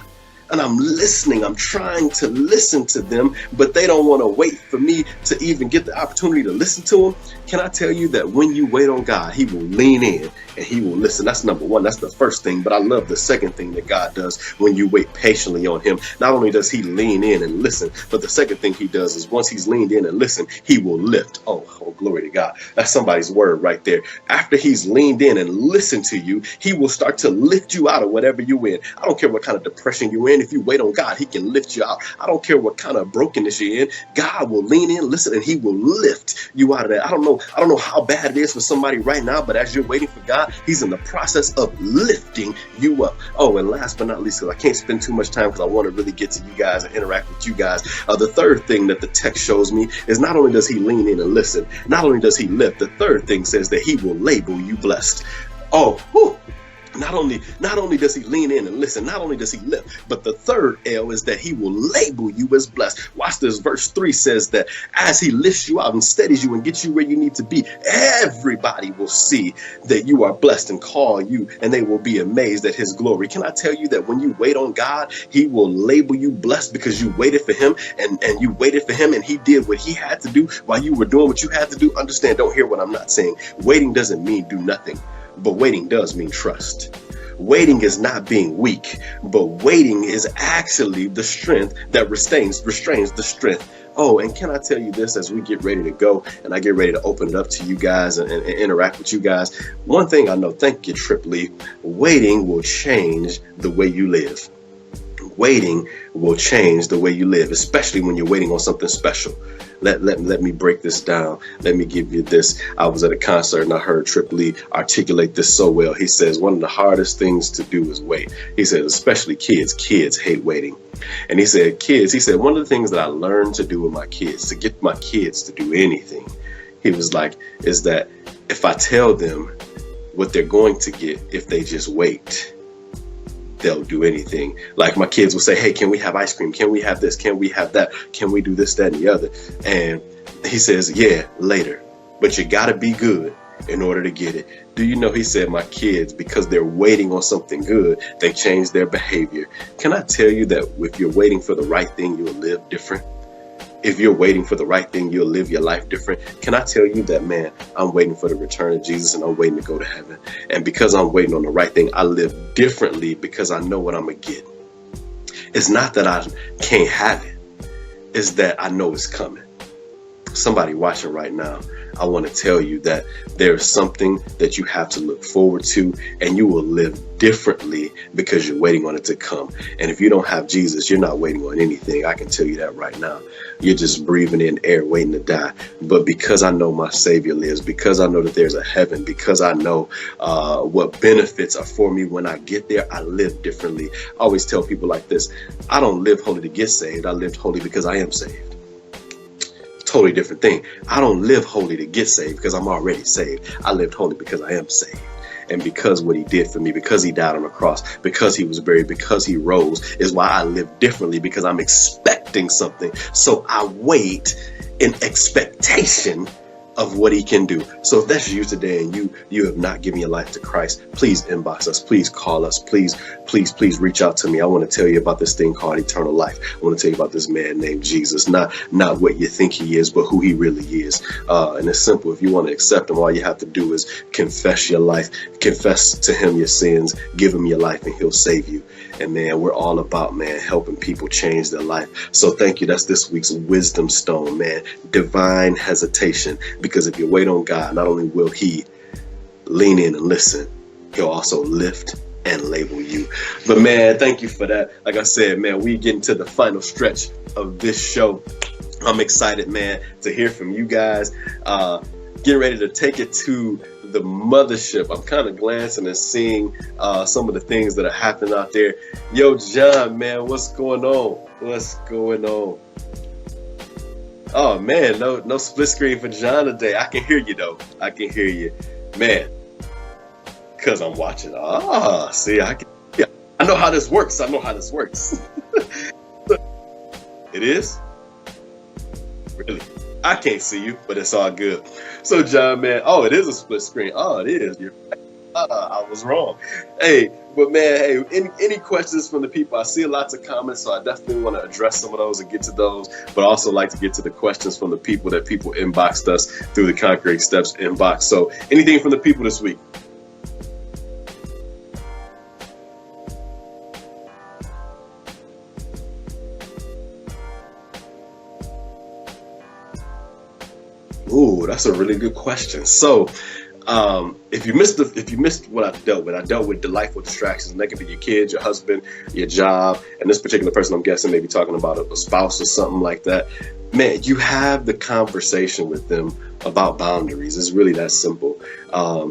And I'm trying to listen to them, but they don't want to wait for me to even get the opportunity to listen to them. Can I tell you that when you wait on God, he will lean in and he will listen. That's number one. That's the first thing. But I love the second thing that God does when you wait patiently on him. Not only does he lean in and listen, but the second thing he does is once he's leaned in and listened, he will lift. Oh, glory to God. That's somebody's word right there. After he's leaned in and listened to you, he will start to lift you out of whatever you're in. I don't care what kind of depression you're in. If you wait on God, he can lift you out. I don't care what kind of brokenness you're in. God will lean in, listen, and he will lift you out of that. I don't know how bad it is for somebody right now, but as you're waiting for God, he's in the process of lifting you up. Oh, and last but not least, because I can't spend too much time because I want to really get to you guys and interact with you guys. The third thing that the text shows me is not only does he lean in and listen, not only does he lift, the third thing says that he will label you blessed. Oh, whew. Not only does he lean in and listen, not only does he lift, but the third L is that he will label you as blessed. Watch this. Verse 3 says that as he lifts you out and steadies you and gets you where you need to be, everybody will see that you are blessed and call you, and they will be amazed at his glory. Can I tell you that when you wait on God, he will label you blessed because you waited for him and you waited for him and he did what he had to do while you were doing what you had to do. Understand, don't hear what I'm not saying. Waiting doesn't mean do nothing. But waiting does mean trust. Waiting is not being weak, but waiting is actually the strength that restrains the strength. Oh, and can I tell you this as we get ready to go and I get ready to open it up to you guys and interact with you guys? One thing I know, thank you, Tripoli, waiting will change the way you live. Waiting will change the way you live, especially when you're waiting on something special. Let me break this down. Let me give you this. I was at a concert and I heard Tripoli articulate this so well. He says one of the hardest things to do is wait. He said, especially kids hate waiting. And he said, one of the things that I learned to do with my kids, to get my kids to do anything, he was like, is that if I tell them what they're going to get if they just wait, they'll do anything. Like my kids will say, hey, can we have ice cream? Can we have this? Can we have that? Can we do this, that, and the other? And he says, yeah, later. But you got to be good in order to get it. Do you know he said my kids, because they're waiting on something good, they change their behavior. Can I tell you that if you're waiting for the right thing, you'll live different? If you're waiting for the right thing, you'll live your life different. Can I tell you that, man, I'm waiting for the return of Jesus and I'm waiting to go to heaven. And because I'm waiting on the right thing, I live differently because I know what I'm going to get. It's not that I can't have it. It's that I know it's coming. Somebody watching right now, I want to tell you that there's something that you have to look forward to, and you will live differently because you're waiting on it to come. And if you don't have Jesus, you're not waiting on anything. I can tell you that right now. You're just breathing in air, waiting to die. But because I know my Savior lives, because I know that there's a heaven, because I know what benefits are for me when I get there, I live differently. I always tell people like this: I don't live holy to get saved. I lived holy because I am saved. Totally different thing. I don't live holy to get saved because I'm already saved. I lived holy because I am saved. And because what he did for me, because he died on the cross, because he was buried, because he rose, is why I live differently, because I'm expecting something. So I wait in expectation of what he can do. So if that's you today and you have not given your life to Christ, please inbox us, please call us, please reach out to me. I want to tell you about this thing called eternal life. I want to tell you about this man named Jesus, not what you think he is, but who he really is. And it's simple. If you want to accept him, all you have to do is confess your life, confess to him your sins, give him your life, and he'll save you. And man, we're all about, man, helping people change their life. So thank you. That's this week's wisdom stone, man. Divine hesitation. Because if you wait on God, not only will he lean in and listen, he'll also lift and label you. But man, thank you for that. Like I said, man, we getting to the final stretch of this show. I'm excited, man, to hear from you guys. Getting ready to take it to the mothership. I'm kind of glancing and seeing some of the things that are happening out there. Yo, John, man, what's going on? What's going on? Oh man, no split screen for John today. I can hear you though. I can hear you, man. Cause I'm watching. See, I know how this works. It is? Really? I can't see you, but it's all good. So, John, man, it is a split screen. Oh, it is. You're right. I was wrong. Hey, but man, any questions from the people? I see lots of comments, so I definitely want to address some of those and get to those, but I also like to get to the questions from the people that people inboxed us through the Conquering Steps inbox. So, anything from the people this week? Ooh, that's a really good question. So, if you missed what I dealt with delightful distractions, and that could be your kids, your husband, your job, and this particular person, I'm guessing, maybe talking about a spouse or something like that. Man, you have the conversation with them about boundaries. It's really that simple.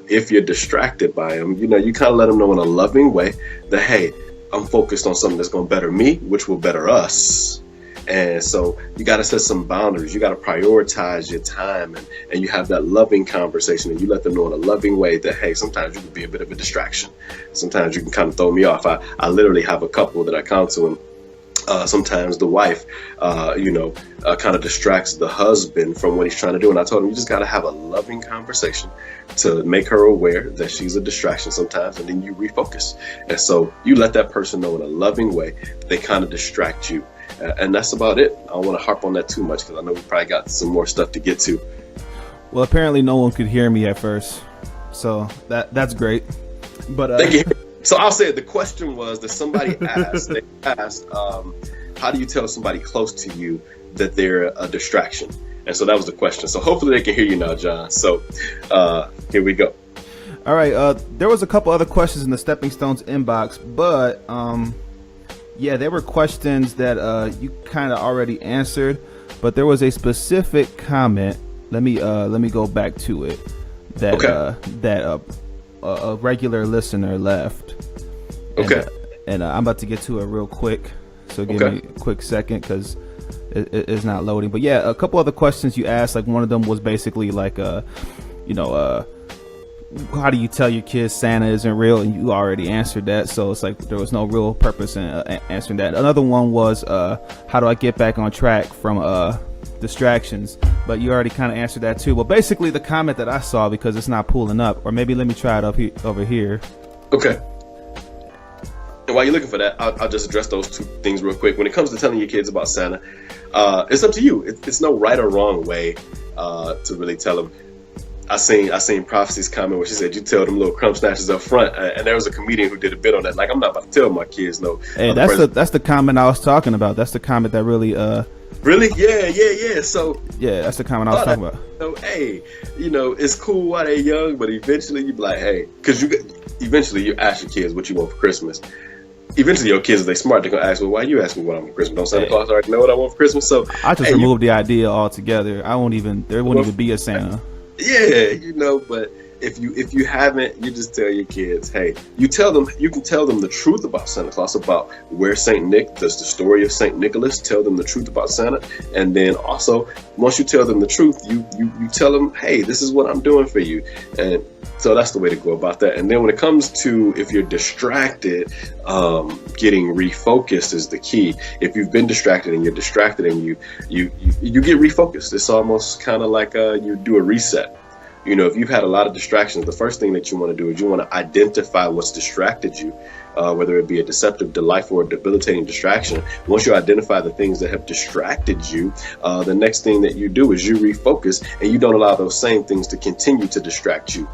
If you're distracted by them, you kind of let them know in a loving way that, hey, I'm focused on something that's going to better me, which will better us. And so you got to set some boundaries. You got to prioritize your time, and you have that loving conversation, and you let them know in a loving way that, hey, sometimes you can be a bit of a distraction. Sometimes you can kind of throw me off. I literally have a couple that I counsel, and sometimes the wife, kind of distracts the husband from what he's trying to do. And I told him, you just got to have a loving conversation to make her aware that she's a distraction sometimes, and then you refocus. And so you let that person know in a loving way they kind of distract you. And that's about it. I don't want to harp on that too much because I know we probably got some more stuff to get to. Well, apparently no one could hear me at first, so that's great. But thank you. So I'll say it. The question was that somebody asked. They asked, how do you tell somebody close to you that they're a distraction? And so that was the question. So hopefully they can hear you now, John. So here we go. All right. There was a couple other questions in the Stepping Stones inbox, but yeah, there were questions that you kind of already answered, but there was a specific comment. Let me go back to it. That a regular listener left. Okay. And I'm about to get to it real quick. So give me a quick second because it's not loading. But yeah, a couple other questions you asked. Like one of them was basically like, how do you tell your kids Santa isn't real? And you already answered that, so it's like there was no real purpose in answering that. Another one was how do I get back on track from distractions? but you already kind of answered that too. Well, basically the comment that I saw, because it's not pulling up, or maybe let me try it over here. Okay. And while you're looking for that, I'll just address those two things real quick. When it comes to telling your kids about Santa, it's up to you. It's no right or wrong way to really tell them. I seen Prophecy's comment where she said you tell them little crumb snatchers up front, and there was a comedian who did a bit on that. Like, I'm not about to tell my kids no. Hey, that's the comment I was talking about. That's the comment that really Really? Yeah. So yeah, that's the comment I was talking about. So hey, it's cool while they're young, but eventually you be like, hey, because eventually you ask your kids what you want for Christmas. Eventually your kids, if they smart, they're gonna ask, well, why you ask me what I want for Christmas? Don't Santa Claus already know what I want for Christmas? So I just removed the idea altogether. There won't even be a Santa. Yeah, but if you haven't, you just tell your kids, hey, you can tell them the truth about Santa Claus, about where Saint Nick, the story of Saint Nicholas. Tell them the truth about Santa, and then also once you tell them the truth, you tell them, hey, this is what I'm doing for you. And so that's the way to go about that. And then when it comes to if you're distracted, getting refocused is the key. If you've been distracted and you're distracted and you get refocused, it's almost kind of like you do a reset. If you've had a lot of distractions, the first thing that you want to do is you want to identify what's distracted you, whether it be a deceptive, delightful, or debilitating distraction. Once you identify the things that have distracted you, the next thing that you do is you refocus, and you don't allow those same things to continue to distract you.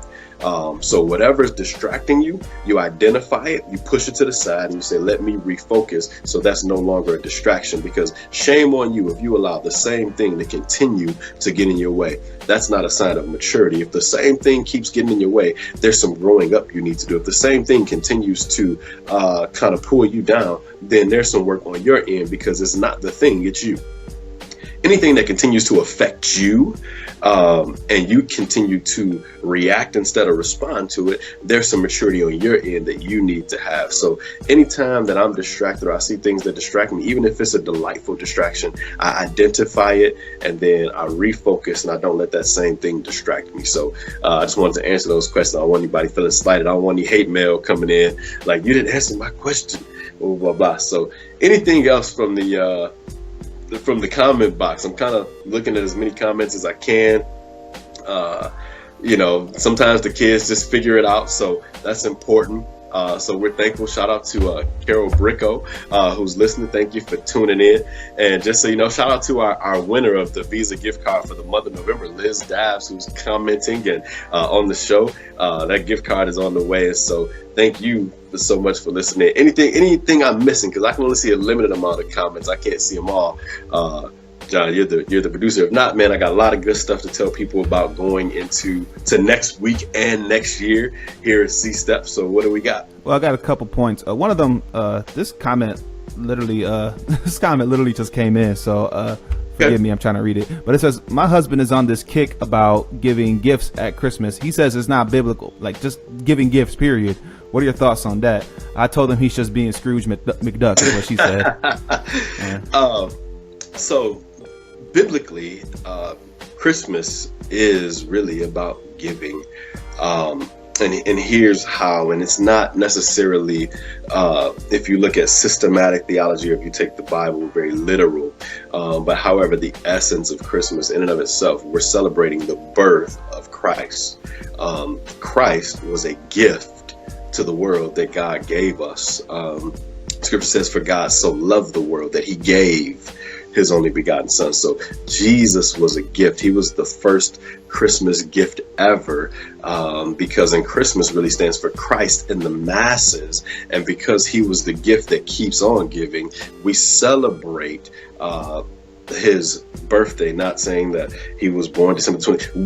So whatever is distracting you, you identify it, you push it to the side, and you say, let me refocus. So that's no longer a distraction, because shame on you if you allow the same thing to continue to get in your way. That's not a sign of maturity. If the same thing keeps getting in your way, there's some growing up you need to do. If the same thing continues to kind of pull you down, then there's some work on your end, because it's not the thing, it's you. Anything that continues to affect you, and you continue to react instead of respond to it, there's some maturity on your end that you need to have. So anytime that I'm distracted or I see things that distract me, even if it's a delightful distraction, I identify it and then I refocus, and I don't let that same thing distract me. So I just wanted to answer those questions. I don't want anybody feeling slighted. I don't want any hate mail coming in like, you didn't answer my question, blah, blah, blah. So anything else from the comment box? I'm kind of looking at as many comments as I can. Sometimes the kids just figure it out, so that's important. So we're thankful. Shout out to Carol Bricko, who's listening. Thank you for tuning in. And just so you know, shout out to our winner of the Visa gift card for the month of November, Liz Dabbs, who's commenting and on the show. That gift card is on the way. And so thank you so much for listening. Anything I'm missing, because I can only see a limited amount of comments. I can't see them all. John, you're the producer. If not, man, I got a lot of good stuff to tell people about going into next week and next year here at Csteps. So what do we got? Well, I got a couple points. One of them, this comment literally just came in. So forgive me, I'm trying to read it. But it says, my husband is on this kick about giving gifts at Christmas. He says it's not biblical, like just giving gifts, period. What are your thoughts on that? I told him he's just being Scrooge McDuck, is what she said. Yeah. So biblically, Christmas is really about giving. And here's how, and it's not necessarily, if you look at systematic theology, or if you take the Bible very literal, but however, the essence of Christmas in and of itself, we're celebrating the birth of Christ. Christ was a gift to the world that God gave us. Scripture says, for God so loved the world that he gave his only begotten son. So Jesus was a gift. He was the first Christmas gift ever, because in Christmas really stands for Christ in the masses. And because he was the gift that keeps on giving, we celebrate his birthday, not saying that he was born December 20th.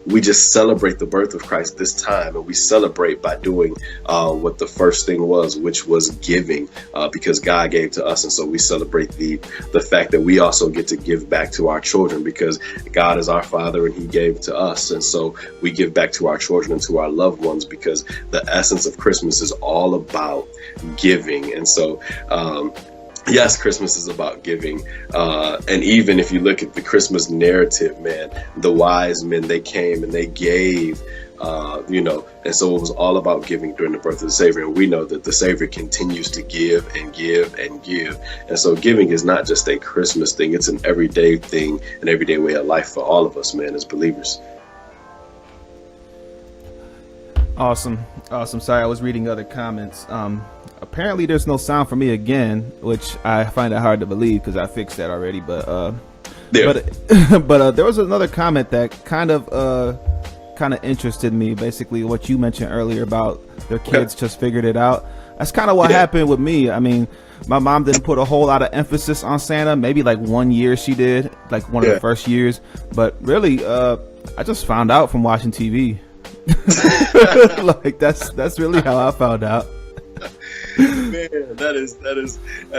We just celebrate the birth of Christ this time, and we celebrate by doing what the first thing was, which was giving, because God gave to us. And so we celebrate the fact that we also get to give back to our children, because God is our Father and he gave to us. And so we give back to our children and to our loved ones, because the essence of Christmas is all about giving. And so yes, Christmas is about giving. And even if you look at the Christmas narrative, man, the wise men, they came and they gave And so it was all about giving during the birth of the Savior. And we know that the Savior continues to give and give and give. And so giving is not just a Christmas thing. It's an everyday thing, an everyday way of life for all of us, man, as believers. Awesome. Sorry, I was reading other comments. Apparently there's no sound for me again, which I find it hard to believe because I fixed that already. But there was another comment that kind of interested me. Basically, what you mentioned earlier about their kids just figured it out. That's kind of what happened with me. I mean, my mom didn't put a whole lot of emphasis on Santa. Maybe like 1 year she did, like one of the first years. But really, I just found out from watching TV. Like that's really how I found out. Man, that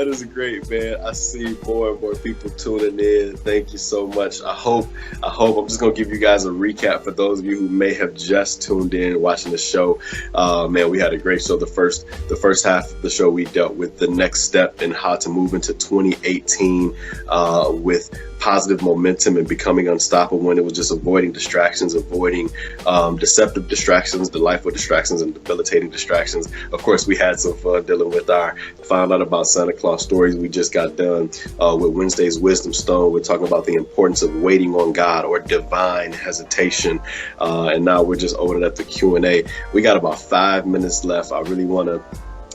is great, man. I see more and more people tuning in. Thank you so much. I hope I'm just gonna give you guys a recap for those of you who may have just tuned in watching the show. Man, we had a great show. The first half of the show, we dealt with the next step in how to move into 2018 with positive momentum and becoming unstoppable. When it was just avoiding distractions, avoiding deceptive distractions, delightful distractions, and debilitating distractions. Of course, we had some fun dealing with our found out about Santa Claus stories. We just got done with Wednesday's Wisdom Stone. We're talking about the importance of waiting on God or divine hesitation. And now we're just opening up the Q&A. We got about 5 minutes left. I really want to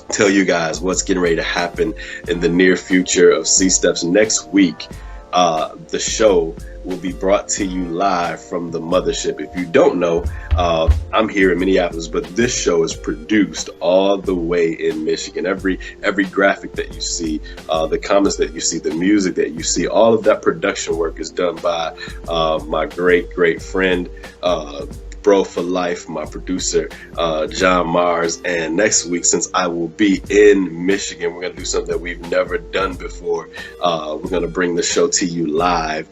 tell you guys what's getting ready to happen in the near future of Csteps. Next week, the show will be brought to you live from the mothership. If you don't know, I'm here in Minneapolis, but this show is produced all the way in Michigan. Every graphic that you see, the comments that you see, the music that you see, all of that production work is done by my great friend, bro for life, my producer, John Mars. And next week, since I will be in Michigan, we're going to do something that we've never done before. We're going to bring the show to you live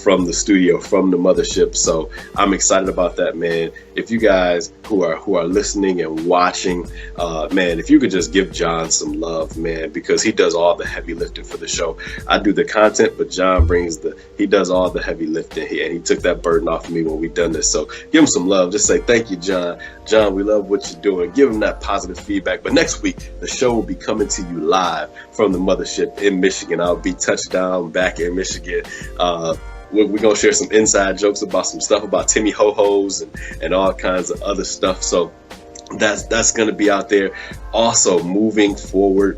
from the studio, from the mothership. So I'm excited about that, man. If you guys who are listening and watching, man, if you could just give John some love, man, because he does all the heavy lifting for the show. I do the content, but John he does all the heavy lifting. And he took that burden off of me when we've done this. So give him some love. Just say thank you, John. John, we love what you're doing. Give him that positive feedback. But next week, the show will be coming to you live from the mothership in Michigan. I'll be touchdown back in Michigan. We're going to share some inside jokes about some stuff about Timmy Ho-Hos and all kinds of other stuff. So that's going to be out there. Also, moving forward,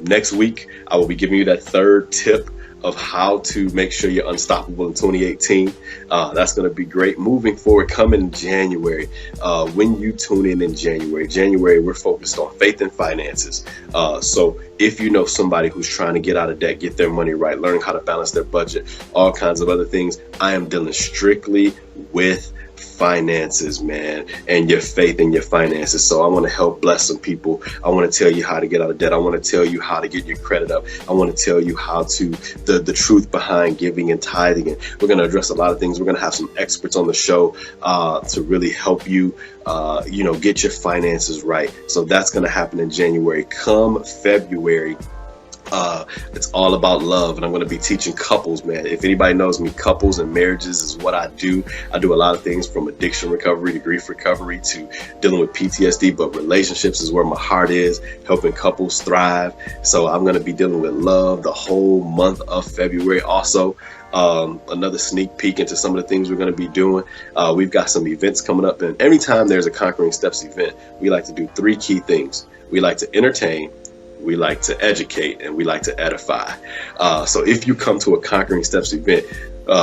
next week, I will be giving you that third tip of how to make sure you're unstoppable in 2018. That's going to be great. Moving forward, coming January, when you tune in January, we're focused on faith and finances. So if you know somebody who's trying to get out of debt, get their money right, learn how to balance their budget, all kinds of other things, I am dealing strictly with finances, man, and your faith and your finances. So I want to help bless some people. I want to tell you how to get out of debt. I want to tell you how to get your credit up. I want to tell you how to the truth behind giving and tithing. And we're going to address a lot of things. We're going to have some experts on the show to really help you get your finances right. So that's going to happen in January. Come February, it's all about love, and I'm going to be teaching couples, man. If anybody knows me, couples and marriages is what I do. I do a lot of things from addiction recovery to grief recovery to dealing with PTSD, but relationships is where my heart is, helping couples thrive. So I'm going to be dealing with love the whole month of February. Also, another sneak peek into some of the things we're going to be doing. We've got some events coming up, and every time there's a Conquering Steps event, we like to do 3 key things. We like to entertain, we like to educate, and we like to edify. So if you come to a Conquering Steps event,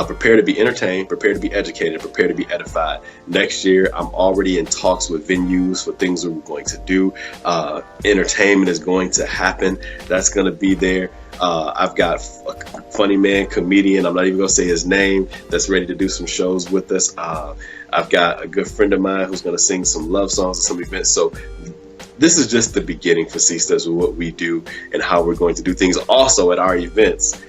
prepare to be entertained, prepare to be educated, prepare to be edified. Next year, I'm already in talks with venues for things that we're going to do. Entertainment is going to happen. That's going to be there. I've got a funny man, comedian, I'm not even going to say his name, that's ready to do some shows with us. I've got a good friend of mine who's going to sing some love songs at some events. So this is just the beginning for Csteps with what we do and how we're going to do things. Also at our events,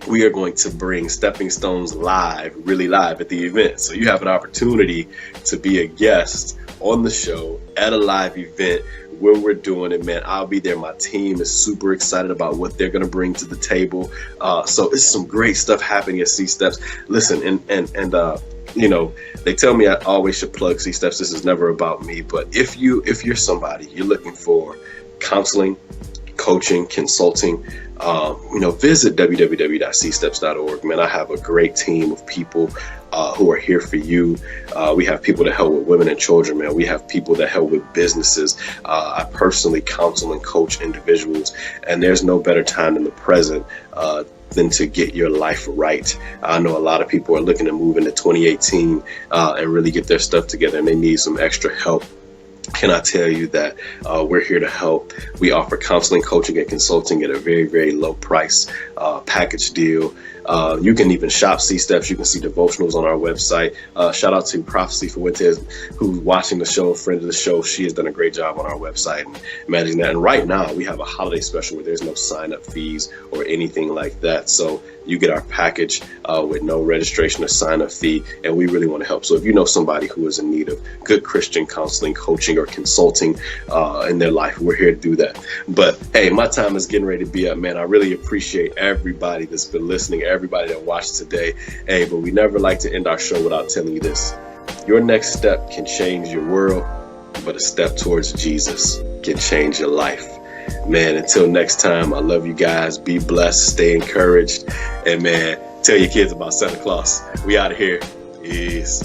we are going to bring Stepping Stones live, really live at the event. So you have an opportunity to be a guest on the show at a live event where we're doing it, man. I'll be there. My team is super excited about what they're going to bring to the table. So it's some great stuff happening at Csteps. Listen, and they tell me I always should plug Csteps. This is never about me, but if you're somebody, you're looking for counseling, coaching, consulting, visit www.csteps.org. Man, I have a great team of people who are here for you. We have people that help with women and children, man. We have people that help with businesses. I personally counsel and coach individuals, and there's no better time than the present than to get your life right. I know a lot of people are looking to move into 2018 and really get their stuff together, and they need some extra help. Can I tell you that we're here to help? We offer counseling, coaching, and consulting at a very, very low price package deal. You can even shop Csteps. You can see devotionals on our website. Shout out to Prophecy Fuentes, who's watching the show, a friend of the show. She has done a great job on our website and managing that. And right now we have a holiday special where there's no sign up fees or anything like that. So you get our package with no registration or sign up fee. And we really want to help. So if you know somebody who is in need of good Christian counseling, coaching, or consulting in their life, we're here to do that. But hey, my time is getting ready to be up, man. I really appreciate everybody that's been listening, everybody that watched today. Hey, but we never like to end our show without telling you this. Your next step can change your world, but a step towards Jesus can change your life. Man, until next time, I love you guys. Be blessed, stay encouraged, and man, tell your kids about Santa Claus. We out of here. Peace.